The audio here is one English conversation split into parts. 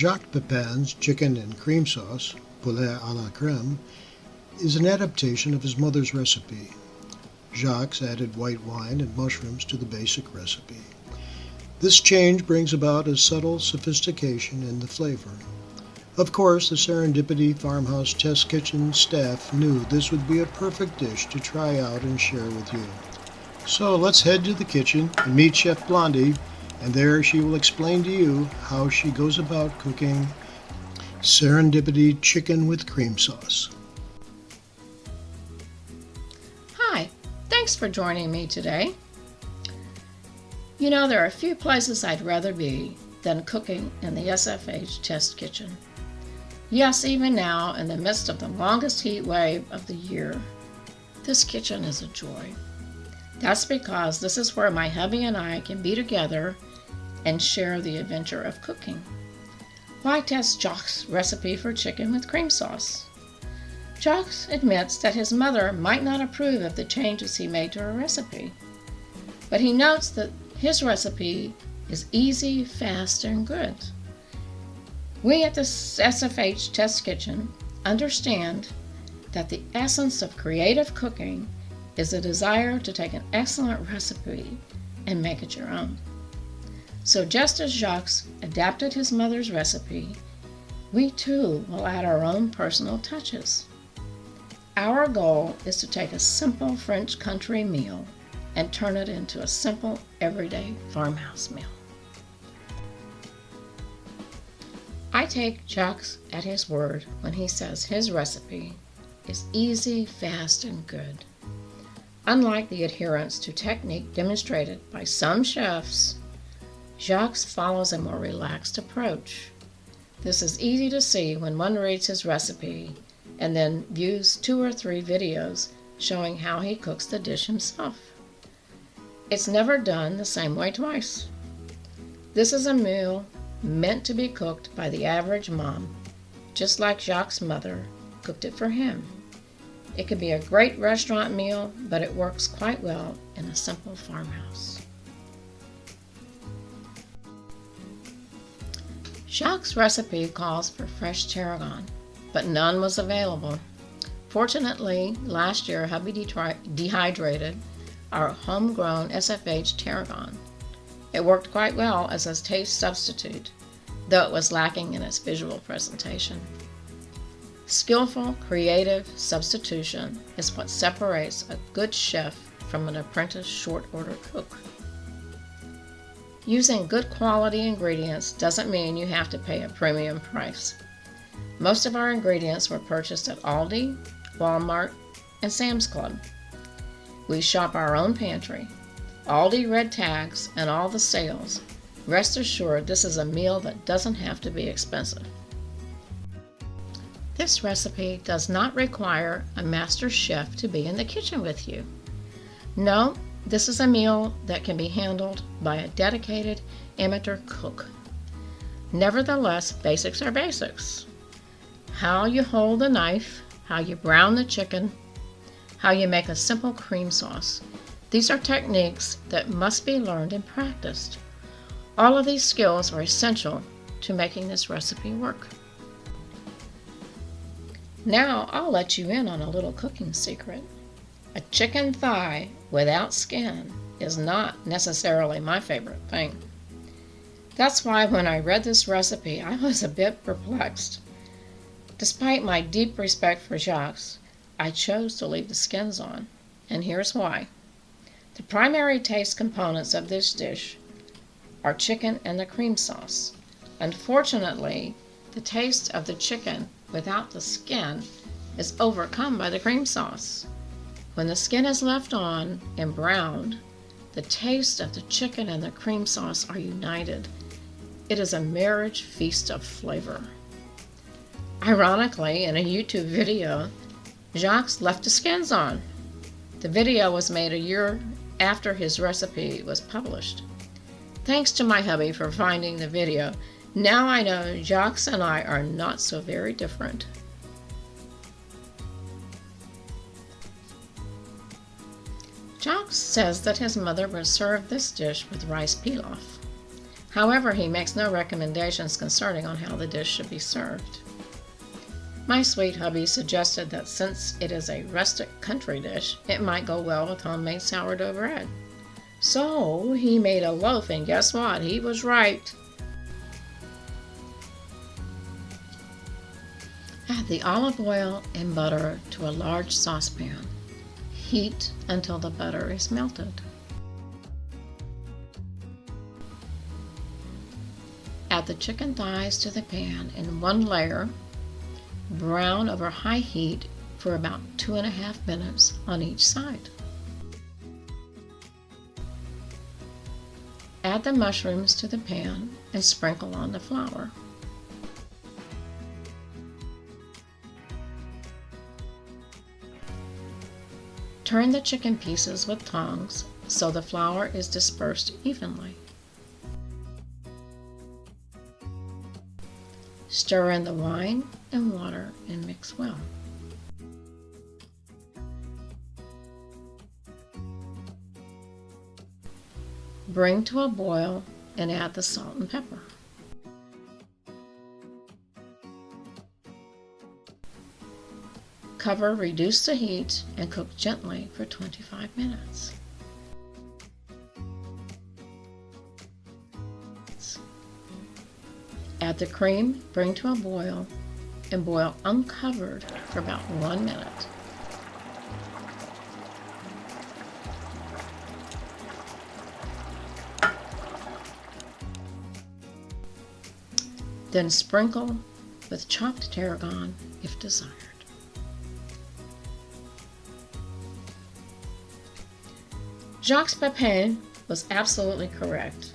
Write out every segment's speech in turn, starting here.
Jacques Pépin's chicken and cream sauce, Poulet à la Crème, is an adaptation of his mother's recipe. Jacques added white wine and mushrooms to the basic recipe. This change brings about a subtle sophistication in the flavor. Of course, the Serendipity Farmhouse Test Kitchen staff knew this would be a perfect dish to try out and share with you. So let's head to the kitchen and meet Chef Blondie, and there she will explain to you how she goes about cooking Serendipity chicken with cream sauce. Hi, thanks for joining me today. You know, there are a few places I'd rather be than cooking in the SFH Test Kitchen. Yes, even now, in the midst of the longest heat wave of the year, this kitchen is a joy. That's because this is where my hubby and I can be together and share the adventure of cooking. Why test Jacques' recipe for chicken with cream sauce? Jacques admits that his mother might not approve of the changes he made to her recipe, but he notes that his recipe is easy, fast, and good. We at the SFH Test Kitchen understand that the essence of creative cooking is a desire to take an excellent recipe and make it your own. So just as Jacques adapted his mother's recipe, we too will add our own personal touches. Our goal is to take a simple French country meal and turn it into a simple, everyday farmhouse meal. I take Jacques at his word when he says his recipe is easy, fast, and good. Unlike the adherence to technique demonstrated by some chefs, Jacques follows a more relaxed approach. This is easy to see when one reads his recipe and then views 2 or 3 videos showing how he cooks the dish himself. It's never done the same way twice. This is a meal meant to be cooked by the average mom, just like Jacques' mother cooked it for him. It could be a great restaurant meal, but it works quite well in a simple farmhouse. Jacques' recipe calls for fresh tarragon, but none was available. Fortunately, last year hubby dehydrated our homegrown SFH tarragon. It worked quite well as a taste substitute, though it was lacking in its visual presentation. Skillful, creative substitution is what separates a good chef from an apprentice short-order cook. Using good quality ingredients doesn't mean you have to pay a premium price. Most of our ingredients were purchased at Aldi, Walmart, and Sam's Club. We shop our own pantry. Aldi red tags and all the sales. Rest assured, this is a meal that doesn't have to be expensive. This recipe does not require a master chef to be in the kitchen with you. No, this is a meal that can be handled by a dedicated amateur cook. Nevertheless, basics are basics. How you hold the knife, how you brown the chicken, how you make a simple cream sauce. These are techniques that must be learned and practiced. All of these skills are essential to making this recipe work. Now I'll let you in on a little cooking secret. A chicken thigh without skin is not necessarily my favorite thing. That's why when I read this recipe, I was a bit perplexed. Despite my deep respect for Jacques, I chose to leave the skins on, and here's why. The primary taste components of this dish are chicken and the cream sauce. Unfortunately, the taste of the chicken without the skin is overcome by the cream sauce. When the skin is left on and browned, the taste of the chicken and the cream sauce are united. It is a marriage feast of flavor. Ironically, in a YouTube video, Jacques left the skins on. The video was made a year after his recipe was published. Thanks to my hubby for finding the video. Now I know Jacques and I are not so very different. Jacques says that his mother would serve this dish with rice pilaf. However, he makes no recommendations concerning on how the dish should be served. My sweet hubby suggested that since it is a rustic country dish, it might go well with homemade sourdough bread. So he made a loaf, and guess what? He was right. Add the olive oil and butter to a large saucepan. Heat until the butter is melted. Add the chicken thighs to the pan in one layer. Brown over high heat for about 2.5 minutes on each side. Add the mushrooms to the pan and sprinkle on the flour. Turn the chicken pieces with tongs so the flour is dispersed evenly. Stir in the wine and water and mix well. Bring to a boil and add the salt and pepper. Cover, reduce the heat, and cook gently for 25 minutes. Add the cream, bring to a boil, and boil uncovered for about 1 minute. Then sprinkle with chopped tarragon if desired. Jacques Pépin was absolutely correct.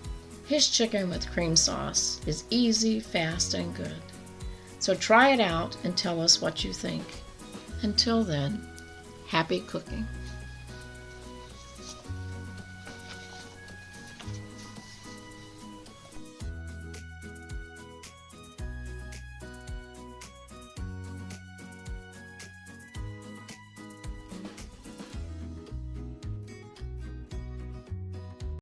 His chicken with cream sauce is easy, fast, and good. So try it out and tell us what you think. Until then, happy cooking.